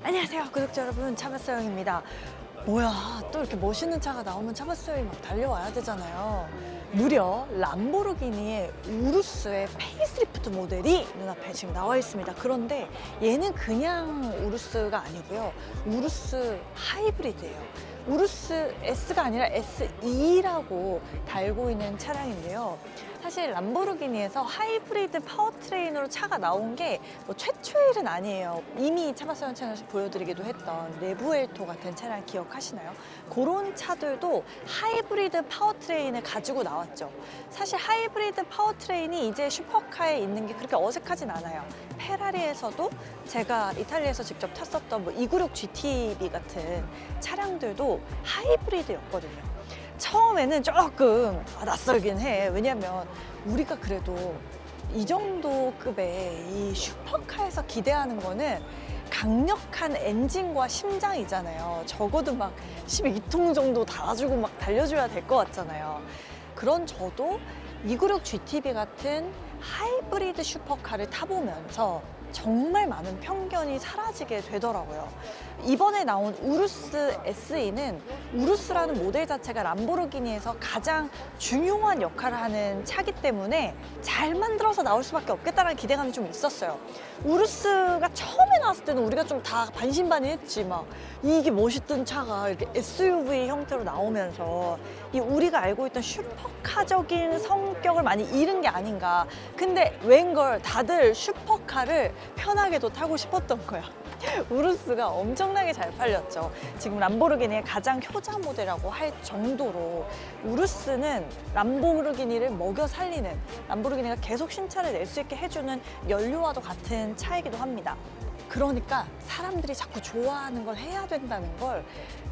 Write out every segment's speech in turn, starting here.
안녕하세요 구독자 여러분, 차바스형입니다. 뭐야, 또 이렇게 멋있는 차가 나오면 차바스형이 막 달려와야 되잖아요. 무려 람보르기니의 우루스의 페이스리프트 모델이 눈앞에 지금 나와 있습니다. 그런데 얘는 그냥 우루스가 아니고요, 우루스 하이브리드예요. 우루스 S가 아니라 SE라고 달고 있는 차량인데요. 사실 람보르기니에서 하이브리드 파워트레인으로 차가 나온 게 뭐 최초의 일은 아니에요. 이미 차바스형 채널에서 보여드리기도 했던 내부엘토 같은 차량 기억하시나요? 그런 차들도 하이브리드 파워트레인을 가지고 나왔죠. 사실 하이브리드 파워트레인이 이제 슈퍼카에 있는 게 그렇게 어색하진 않아요. 페라리에서도 제가 이탈리아에서 직접 탔었던 뭐 296 GTB 같은 차량들도 하이브리드였거든요. 처음에는 조금 낯설긴 해. 왜냐면 우리가 그래도 이 정도 급의 이 슈퍼카에서 기대하는 거는 강력한 엔진과 심장이잖아요. 적어도 막 12통 정도 달아주고 막 달려줘야 될 것 같잖아요. 그런 저도 296 GTB 같은 하이브리드 슈퍼카를 타보면서 정말 많은 편견이 사라지게 되더라고요. 이번에 나온 우루스 SE는 우루스라는 모델 자체가 람보르기니에서 가장 중요한 역할을 하는 차기 때문에 잘 만들어서 나올 수밖에 없겠다는 기대감이 좀 있었어요. 우루스가 처음에 나왔을 때는 우리가 좀 다 반신반의했지. 막 이게 멋있던 차가 이렇게 SUV 형태로 나오면서 이 우리가 알고 있던 슈퍼카적인 성격을 많이 잃은 게 아닌가. 근데 웬걸 다들 슈퍼카를 편하게도 타고 싶었던 거야. 우루스가 엄청나게 잘 팔렸죠. 지금 람보르기니의 가장 효자 모델이라고 할 정도로 우루스는 람보르기니를 먹여 살리는, 람보르기니가 계속 신차를 낼 수 있게 해주는 연료와도 같은 차이기도 합니다. 그러니까 사람들이 자꾸 좋아하는 걸 해야 된다는 걸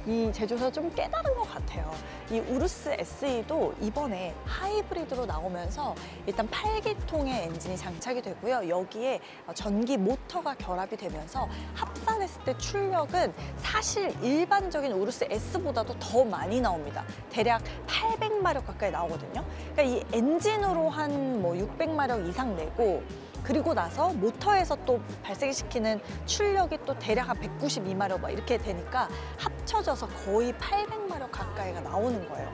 이 제조사가 좀 깨달은 것 같아요. 이 우루스 SE도 이번에 하이브리드로 나오면서 일단 8기통의 엔진이 장착이 되고요. 여기에 전기 모터가 결합이 되면서 합산했을 때 출력은 사실 일반적인 우루스 S보다도 더 많이 나옵니다. 대략 800마력 가까이 나오거든요. 그러니까 이 엔진으로 한 뭐 600마력 이상 내고, 그리고 나서 모터에서 또 발생시키는 출력이 또 대략 한 192마력 막 이렇게 되니까 합쳐져서 거의 800마력 가까이가 나오는 거예요.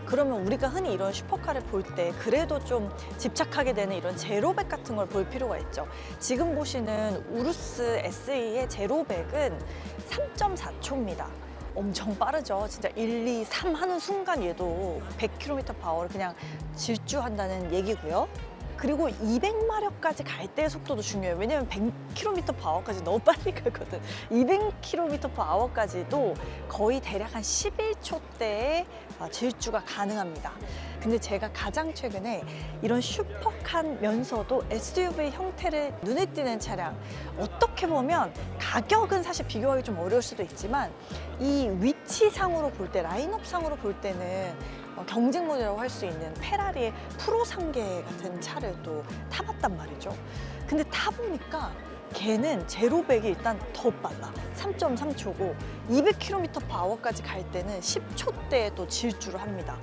그러면 우리가 흔히 이런 슈퍼카를 볼 때 그래도 좀 집착하게 되는 이런 제로백 같은 걸 볼 필요가 있죠. 지금 보시는 우루스 SE의 제로백은 3.4초입니다. 엄청 빠르죠. 진짜 1, 2, 3 하는 순간 얘도 100km/h를 그냥 질주한다는 얘기고요. 그리고 200마력까지 갈 때의 속도도 중요해요. 왜냐면 100km/h까지 너무 빨리 가거든. 200km/h까지도 거의 대략 한 11초대의 질주가 가능합니다. 근데 제가 가장 최근에 이런 슈퍼카면서도 SUV 형태를 눈에 띄는 차량, 어떻게 보면 가격은 사실 비교하기 좀 어려울 수도 있지만 이 위치상으로 볼 때, 라인업상으로 볼 때는 경쟁 모델이라고 할 수 있는 페라리의 프로 상계 같은 차를 또 타봤단 말이죠. 근데 타보니까 걔는 제로백이 일단 더 빨라. 3.3초고 200km/h까지 갈 때는 10초대에 또 질주를 합니다.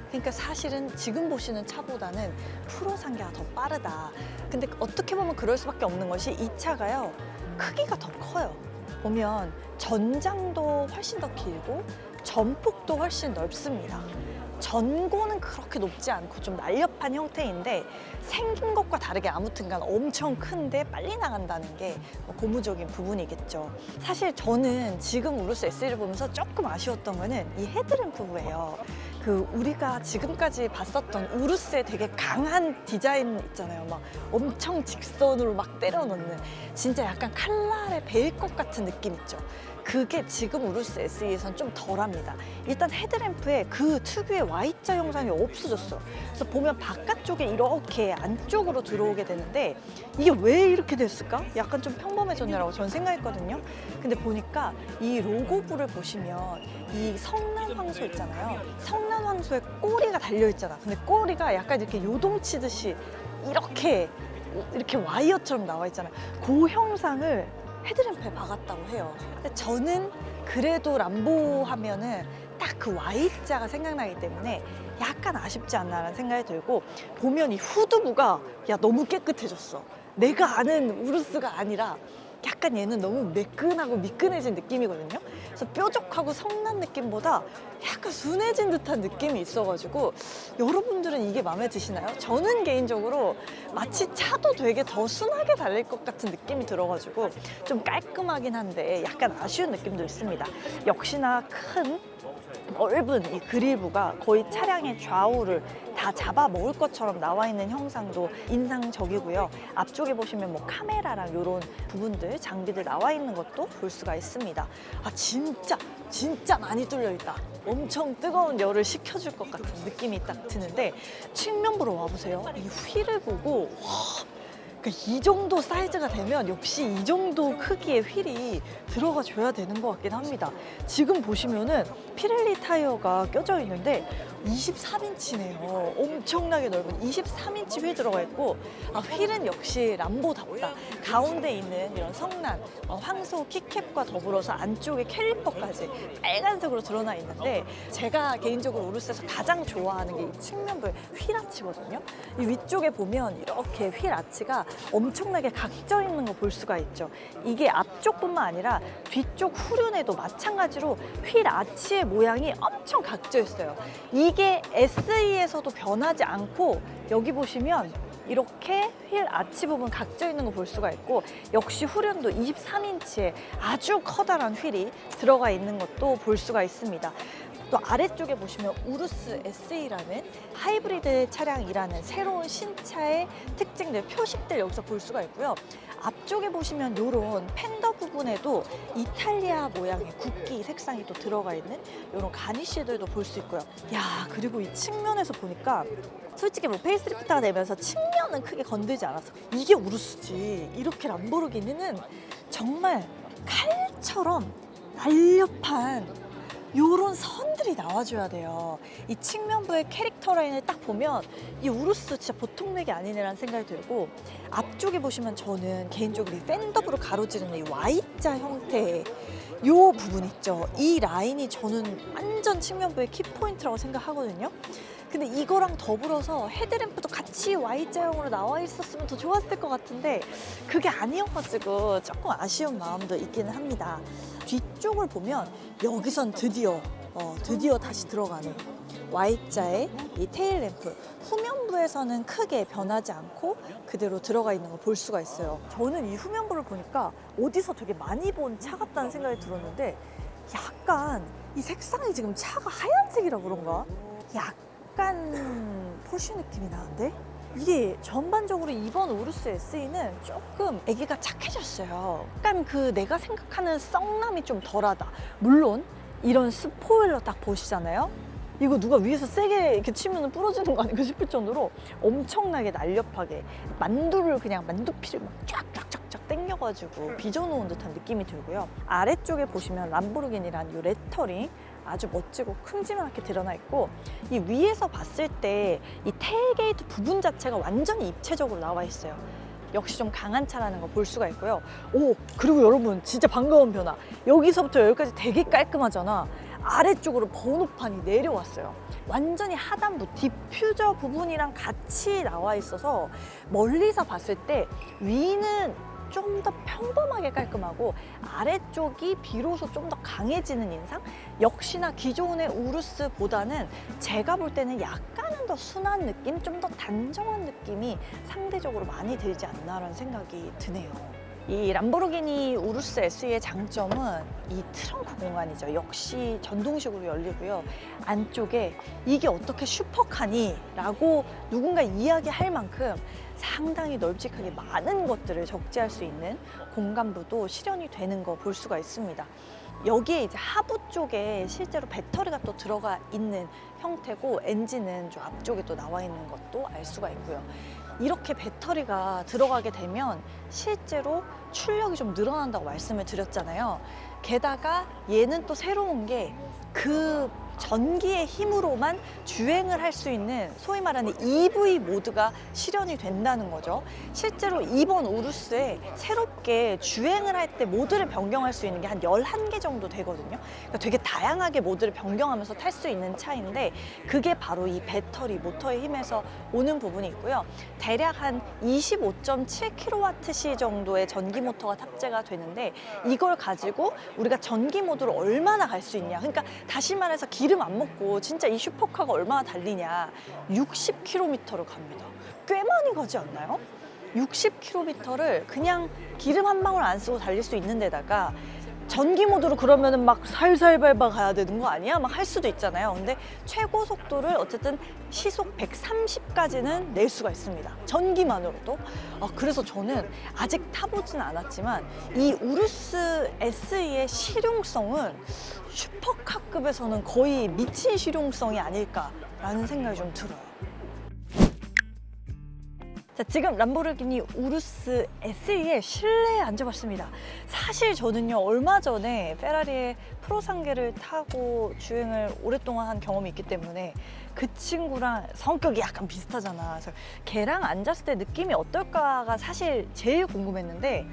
그러니까 사실은 지금 보시는 차보다는 프로 상계가 더 빠르다. 근데 어떻게 보면 그럴 수밖에 없는 것이 이 차가요, 크기가 더 커요. 보면 전장도 훨씬 더 길고 전폭도 훨씬 넓습니다. 전고는 그렇게 높지 않고 좀 날렵한 형태인데 생긴 것과 다르게 아무튼간 엄청 큰데 빨리 나간다는 게 고무적인 부분이겠죠. 사실 저는 지금 우루스 SE를 보면서 조금 아쉬웠던 거는 이 헤드램프예요. 그 우리가 지금까지 봤었던 우루스의 되게 강한 디자인 있잖아요. 막 엄청 직선으로 막 때려놓는, 진짜 약간 칼날에 베일 것 같은 느낌 있죠. 그게 지금 우루스 SE에선 좀 덜합니다. 일단 헤드램프에 그 특유의 Y자 형상이 없어졌어. 그래서 보면 바깥쪽에 이렇게 안쪽으로 들어오게 되는데 이게 왜 이렇게 됐을까? 약간 좀 평범해졌냐라고 저는 생각했거든요. 근데 보니까 이 로고부를 보시면 이 성난 황소 있잖아요. 성난 황소에 꼬리가 달려있잖아. 근데 꼬리가 약간 이렇게 요동치듯이 이렇게 와이어처럼 나와 있잖아요. 그 형상을 헤드램프에 박았다고 해요. 근데 저는 그래도 람보 하면은 딱 그 Y자가 생각나기 때문에 약간 아쉽지 않나라는 생각이 들고, 보면 이 후두부가 너무 깨끗해졌어. 내가 아는 우루스가 아니라 약간 얘는 너무 매끈하고 미끈해진 느낌이거든요. 그래서 뾰족하고 성난 느낌보다 약간 순해진 듯한 느낌이 있어가지고 여러분들은 이게 마음에 드시나요? 저는 개인적으로 마치 차도 되게 더 순하게 달릴 것 같은 느낌이 들어가지고 좀 깔끔하긴 한데 약간 아쉬운 느낌도 있습니다. 역시나 큰 넓은 이 그릴부가 거의 차량의 좌우를 다 잡아먹을 것처럼 나와 있는 형상도 인상적이고요. 앞쪽에 보시면 뭐 카메라랑 이런 부분들, 장비들 나와 있는 것도 볼 수가 있습니다. 아, 진짜 많이 뚫려 있다. 엄청 뜨거운 열을 식혀줄 것 같은 느낌이 딱 드는데 측면부로 와보세요. 이 휠을 보고 그러니까 이 정도 사이즈가 되면 역시 이 정도 크기의 휠이 들어가 줘야 되는 것 같긴 합니다. 지금 보시면은 피렐리 타이어가 껴져 있는데 23인치네요. 엄청나게 넓은 23인치 휠 들어가 있고, 아, 휠은 역시 람보답다. 가운데 있는 이런 성난, 황소 키캡과 더불어서 안쪽에 캘리퍼까지 빨간색으로 드러나 있는데, 제가 개인적으로 우르스에서 가장 좋아하는 게 이 측면부의 휠 아치거든요. 이 위쪽에 보면 이렇게 휠 아치가 엄청나게 각져 있는 거 볼 수가 있죠. 이게 앞쪽뿐만 아니라 뒤쪽 후륜에도 마찬가지로 휠 아치의 모양이 엄청 각져 있어요. 이게 SE에서도 변하지 않고 여기 보시면 이렇게 휠 아치 부분 각져 있는 거 볼 수가 있고, 역시 후륜도 23인치의 아주 커다란 휠이 들어가 있는 것도 볼 수가 있습니다. 또 아래쪽에 보시면 우루스 SE라는 하이브리드 차량이라는 새로운 신차의 특징들, 표식들 여기서 볼 수가 있고요. 앞쪽에 보시면 이런 팬더 부분에도 이탈리아 모양의 국기 색상이 또 들어가 있는 이런 가니쉬들도 볼 수 있고요. 야, 그리고 이 측면에서 보니까 솔직히 뭐 페이스리프트가 되면서 측면은 크게 건들지 않았어. 이게 우루스지. 이렇게 람보르기니는 정말 칼처럼 날렵한 요런 선들이 나와줘야 돼요. 이 측면부의 캐릭터 라인을 딱 보면 이 우루스 진짜 보통 맥이 아니네라는 생각이 들고, 앞쪽에 보시면 저는 개인적으로 이 팬더브로 가로지르는 이 Y자 형태의 요 부분 있죠. 이 라인이 저는 완전 측면부의 키포인트라고 생각하거든요. 근데 이거랑 더불어서 헤드램프도 같이 Y자형으로 나와 있었으면 더 좋았을 것 같은데 그게 아니어가지고 조금 아쉬운 마음도 있기는 합니다. 뒤쪽을 보면 여기선 드디어 다시 들어가는 Y자의 이 테일램프, 후면부에서는 크게 변하지 않고 그대로 들어가 있는 걸 볼 수가 있어요. 저는 이 후면부를 보니까 어디서 되게 많이 본 차 같다는 생각이 들었는데, 약간 이 색상이 지금 차가 하얀색이라 그런가? 약간 포쉬 느낌이 나는데? 이게 전반적으로 이번 우루스 SE는 조금 애기가 착해졌어요. 약간 그 내가 생각하는 썩남이 좀 덜하다. 물론 이런 스포일러 딱 보시잖아요. 이거 누가 위에서 세게 이렇게 치면 부러지는 거 아닌가 싶을 정도로 엄청나게 날렵하게 만두를 그냥 만두피를 막 쫙쫙쫙쫙 당겨가지고 빚어놓은 듯한 느낌이 들고요. 아래쪽에 보시면 람보르기니라는 이 레터링 아주 멋지고 큼지막하게 드러나 있고, 이 위에서 봤을 때 이 테일게이트 부분 자체가 완전히 입체적으로 나와 있어요. 역시 좀 강한 차라는 거 볼 수가 있고요. 오, 그리고 여러분 진짜 반가운 변화. 여기서부터 여기까지 되게 깔끔하잖아. 아래쪽으로 번호판이 내려왔어요. 완전히 하단부 디퓨저 부분이랑 같이 나와 있어서 멀리서 봤을 때 위는 좀 더 평범하게 깔끔하고 아래쪽이 비로소 좀 더 강해지는 인상? 역시나 기존의 우루스보다는 제가 볼 때는 약간은 더 순한 느낌, 좀 더 단정한 느낌이 상대적으로 많이 들지 않나라는 생각이 드네요. 이 람보르기니 우루스 SE의 장점은 이 트렁크 공간이죠. 역시 전동식으로 열리고요. 안쪽에 이게 어떻게 슈퍼카니? 라고 누군가 이야기할 만큼 상당히 널찍하게 많은 것들을 적재할 수 있는 공간부도 실현이 되는 거 볼 수가 있습니다. 여기에 이제 하부 쪽에 실제로 배터리가 또 들어가 있는 형태고, 엔진은 저 앞쪽에 또 나와 있는 것도 알 수가 있고요. 이렇게 배터리가 들어가게 되면 실제로 출력이 좀 늘어난다고 말씀을 드렸잖아요. 게다가 얘는 또 새로운 게 그 전기의 힘으로만 주행을 할 수 있는 소위 말하는 EV 모드가 실현이 된다는 거죠. 실제로 이번 우루스에 새롭게 주행을 할 때 모드를 변경할 수 있는 게 한 11개 정도 되거든요. 그러니까 되게 다양하게 모드를 변경하면서 탈 수 있는 차인데 그게 바로 이 배터리 모터의 힘에서 오는 부분이 있고요. 대략 한 25.7kWh 정도의 전기 모터가 탑재가 되는데 이걸 가지고 우리가 전기 모드로 얼마나 갈 수 있냐. 그러니까 다시 말해서 기름 안 먹고 진짜 이 슈퍼카가 얼마나 달리냐. 60km를 갑니다. 꽤 많이 가지 않나요? 60km를 그냥 기름 한 방울 안 쓰고 달릴 수 있는 데다가 전기 모드로 그러면은 막 살살 밟아 가야 되는 거 아니야? 막 할 수도 있잖아요. 근데 최고 속도를 어쨌든 시속 130까지는 낼 수가 있습니다. 전기만으로도. 그래서 저는 아직 타보진 않았지만 이 우루스 SE의 실용성은 슈퍼카급에서는 거의 미친 실용성이 아닐까라는 생각이 좀 들어요. 자, 지금 람보르기니 우루스 SE의 실내에 앉아봤습니다. 사실 저는요, 얼마 전에 페라리의 프로상계를 타고 주행을 오랫동안 한 경험이 있기 때문에 그 친구랑 성격이 약간 비슷하잖아. 그래서 걔랑 앉았을 때 느낌이 어떨까가 사실 제일 궁금했는데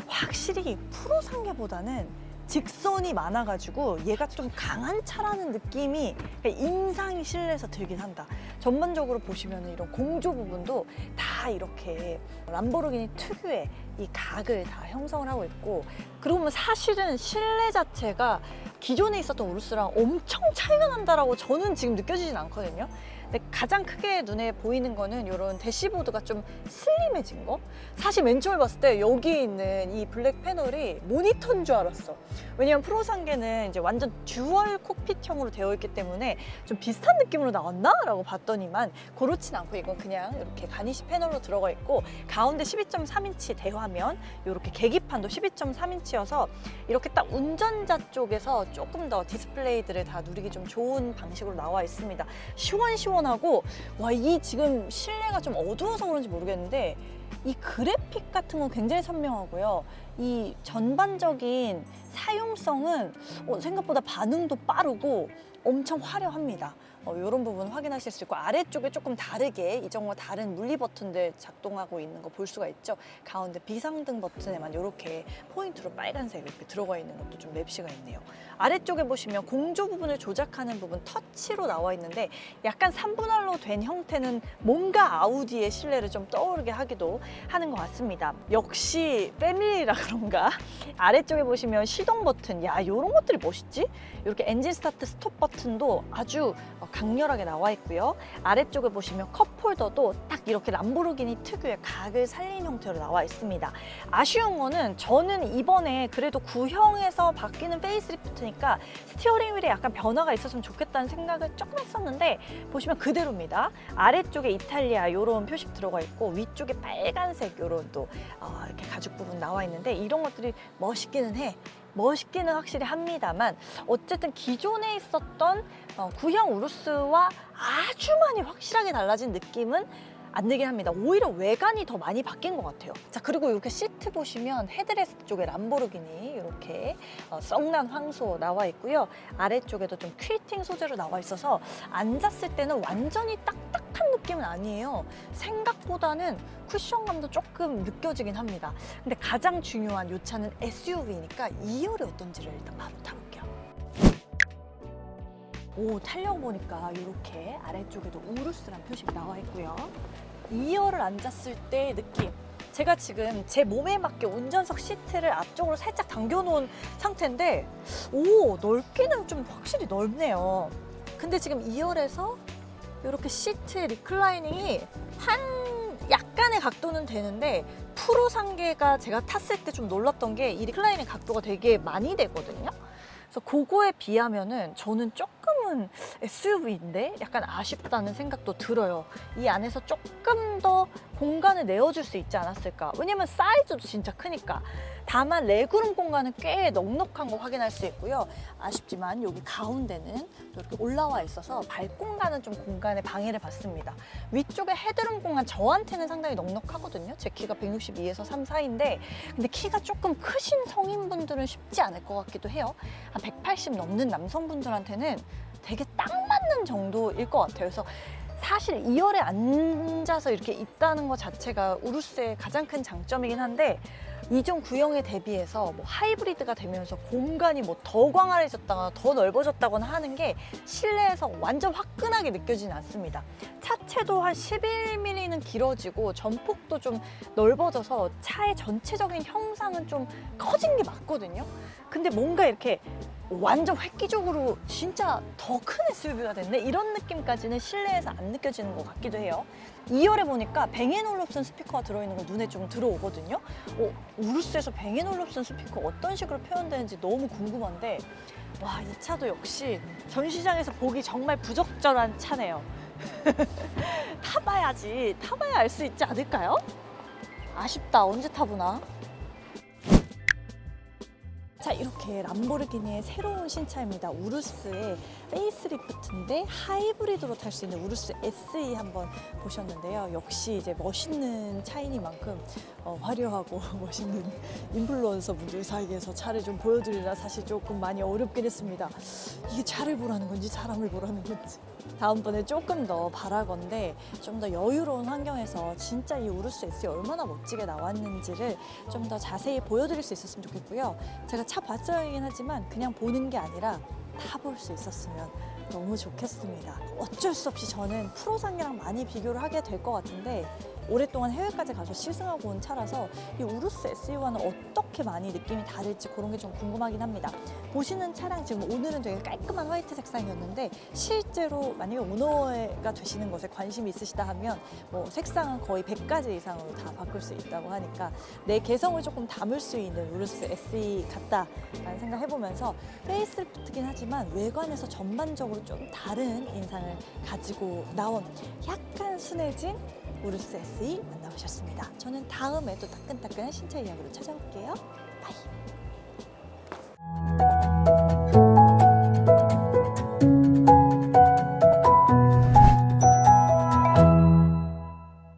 확실히 프로상계보다는 직선이 많아가지고 얘가 좀 강한 차라는 느낌이 인상이 실내에서 들긴 한다. 전반적으로 보시면 이런 공조 부분도 다 이렇게 람보르기니 특유의 이 각을 다 형성을 하고 있고, 그러고 보면 사실은 실내 자체가 기존에 있었던 우루스랑 엄청 차이가 난다라고 저는 지금 느껴지진 않거든요. 근데 가장 크게 눈에 보이는 거는 이런 대시보드가 좀 슬림해진 거? 사실 맨 처음에 봤을 때 여기 있는 이 블랙 패널이 모니터인 줄 알았어. 왜냐면 프로상계는 이제 완전 듀얼 콕핏형으로 되어 있기 때문에 좀 비슷한 느낌으로 나왔나? 라고 봤더니만 그렇진 않고 이건 그냥 이렇게 가니쉬 패널로 들어가 있고 가운데 12.3인치 대화면, 이렇게 계기판도 12.3인치여서 이렇게 딱 운전자 쪽에서 조금 더 디스플레이들을 다 누리기 좀 좋은 방식으로 나와 있습니다. 시원하고, 와, 이 지금 실내가 좀 어두워서 그런지 모르겠는데 이 그래픽 같은 건 굉장히 선명하고요. 이 전반적인 사용성은 생각보다 반응도 빠르고 엄청 화려합니다. 이런 부분 확인하실 수 있고, 아래쪽에 조금 다르게 이전과 다른 물리 버튼들 작동하고 있는 거 볼 수가 있죠. 가운데 비상등 버튼에만 이렇게 포인트로 빨간색 이렇게 들어가 있는 것도 좀 맵시가 있네요. 아래쪽에 보시면 공조 부분을 조작하는 부분 터치로 나와 있는데 약간 3분할로 된 형태는 뭔가 아우디의 실내를 좀 떠오르게 하기도 하는 것 같습니다. 역시 패밀리라 그런가? 아래쪽에 보시면 시동 버튼, 야, 이런 것들이 멋있지? 이렇게 엔진 스타트 스톱 버튼도 아주 강렬하게 나와 있고요. 아래쪽에 보시면 컵홀더도 딱 이렇게 람보르기니 특유의 각을 살린 형태로 나와 있습니다. 아쉬운 거는 저는 이번에 그래도 구형에서 바뀌는 페이스리프트니까 스티어링 휠에 약간 변화가 있었으면 좋겠다는 생각을 조금 했었는데 보시면 그대로입니다. 아래쪽에 이탈리아 이런 표식 들어가 있고 위쪽에 빨간색 이런 또 이렇게 가죽 부분 나와 있는데 이런 것들이 멋있기는 해. 멋있기는 확실히 합니다만 어쨌든 기존에 있었던 구형 우루스와 아주 많이 확실하게 달라진 느낌은 안 들긴 합니다. 오히려 외관이 더 많이 바뀐 것 같아요. 자, 그리고 이렇게 시트 보시면 헤드레스트 쪽에 람보르기니 이렇게 썩난 황소 나와 있고요. 아래쪽에도 좀 퀼팅 소재로 나와 있어서 앉았을 때는 완전히 딱딱한 느낌은 아니에요. 생각보다는 쿠션감도 조금 느껴지긴 합니다. 근데 가장 중요한 이 차는 SUV니까 2열이 어떤지를 일단 바로 타볼게요. 타려고 보니까 이렇게 아래쪽에도 우루스란 표시가 나와 있고요. 2열을 앉았을 때의 느낌, 제가 지금 제 몸에 맞게 운전석 시트를 앞쪽으로 살짝 당겨놓은 상태인데 넓기는 좀 확실히 넓네요. 근데 지금 2열에서 이렇게 시트 리클라이닝이 약간의 각도는 되는데 프로 상계가 제가 탔을 때 좀 놀랐던 게 이 리클라이닝 각도가 되게 많이 되거든요. 그래서 그거에 비하면은 저는 조금은 SUV인데 약간 아쉽다는 생각도 들어요. 이 안에서 조금 더 공간을 내어줄 수 있지 않았을까. 왜냐면 사이즈도 진짜 크니까. 다만 레그룸 공간은 꽤 넉넉한 거 확인할 수 있고요. 아쉽지만 여기 가운데는 또 이렇게 올라와 있어서 발 공간은 좀 공간에 방해를 받습니다. 위쪽에 헤드룸 공간 저한테는 상당히 넉넉하거든요. 제 키가 162에서 3 사이인데 근데 키가 조금 크신 성인분들은 쉽지 않을 것 같기도 해요. 한 180 넘는 남성분들한테는 되게 딱 맞는 정도일 것 같아요. 그래서 사실 2열에 앉아서 이렇게 있다는 것 자체가 우루스의 가장 큰 장점이긴 한데 이전 구형에 대비해서 뭐 하이브리드가 되면서 공간이 뭐 더 광활해졌다거나 더 넓어졌다거나 하는 게 실내에서 완전 화끈하게 느껴지진 않습니다. 차체도 한 11mm는 길어지고 전폭도 좀 넓어져서 차의 전체적인 형상은 좀 커진 게 맞거든요. 근데 뭔가 이렇게 완전 획기적으로 진짜 더 큰 SUV가 됐네? 이런 느낌까지는 실내에서 안 느껴지는 것 같기도 해요. 2열에 보니까 뱅앤올uf슨 스피커가 들어있는 거 눈에 좀 들어오거든요. 우루스에서 뱅앤올uf슨 스피커 어떤 식으로 표현되는지 너무 궁금한데 와, 이 차도 역시 전시장에서 보기 정말 부적절한 차네요. 타봐야지. 타봐야 알 수 있지 않을까요? 아쉽다. 언제 타보나? 자, 이렇게 람보르기니의 새로운 신차입니다. 우루스의 페이스리프트인데 하이브리드로 탈 수 있는 우루스 SE 한번 보셨는데요. 역시 이제 멋있는 차이니만큼 화려하고 멋있는 인플루언서 분들 사이에서 차를 좀 보여드리라 사실 조금 많이 어렵긴 했습니다. 이게 차를 보라는 건지 사람을 보라는 건지. 다음번에 조금 더 바라건대 좀 더 여유로운 환경에서 진짜 이 우루스 SE 얼마나 멋지게 나왔는지를 좀 더 자세히 보여드릴 수 있었으면 좋겠고요. 제가 차 봤어야긴 하지만 그냥 보는 게 아니라 타볼 수 있었으면 너무 좋겠습니다. 어쩔 수 없이 저는 프로상이랑 많이 비교를 하게 될 것 같은데 오랫동안 해외까지 가서 시승하고 온 차라서 이 우루스 SE와는 어떻게 많이 느낌이 다를지 그런 게 좀 궁금하긴 합니다. 보시는 차량 지금 오늘은 되게 깔끔한 화이트 색상이었는데 실제로 만약에 오너가 되시는 것에 관심이 있으시다 하면 뭐 색상은 거의 100가지 이상으로 다 바꿀 수 있다고 하니까 내 개성을 조금 담을 수 있는 우루스 SE 같다라는 생각 해보면서 페이스리프트긴 하지만 외관에서 전반적으로 좀 다른 인상을 가지고 나온 약간 순해진 우루스 SE 만나보셨습니다. 저는 다음에 또 따끈따끈한 신차 이야기로 찾아올게요. 바이.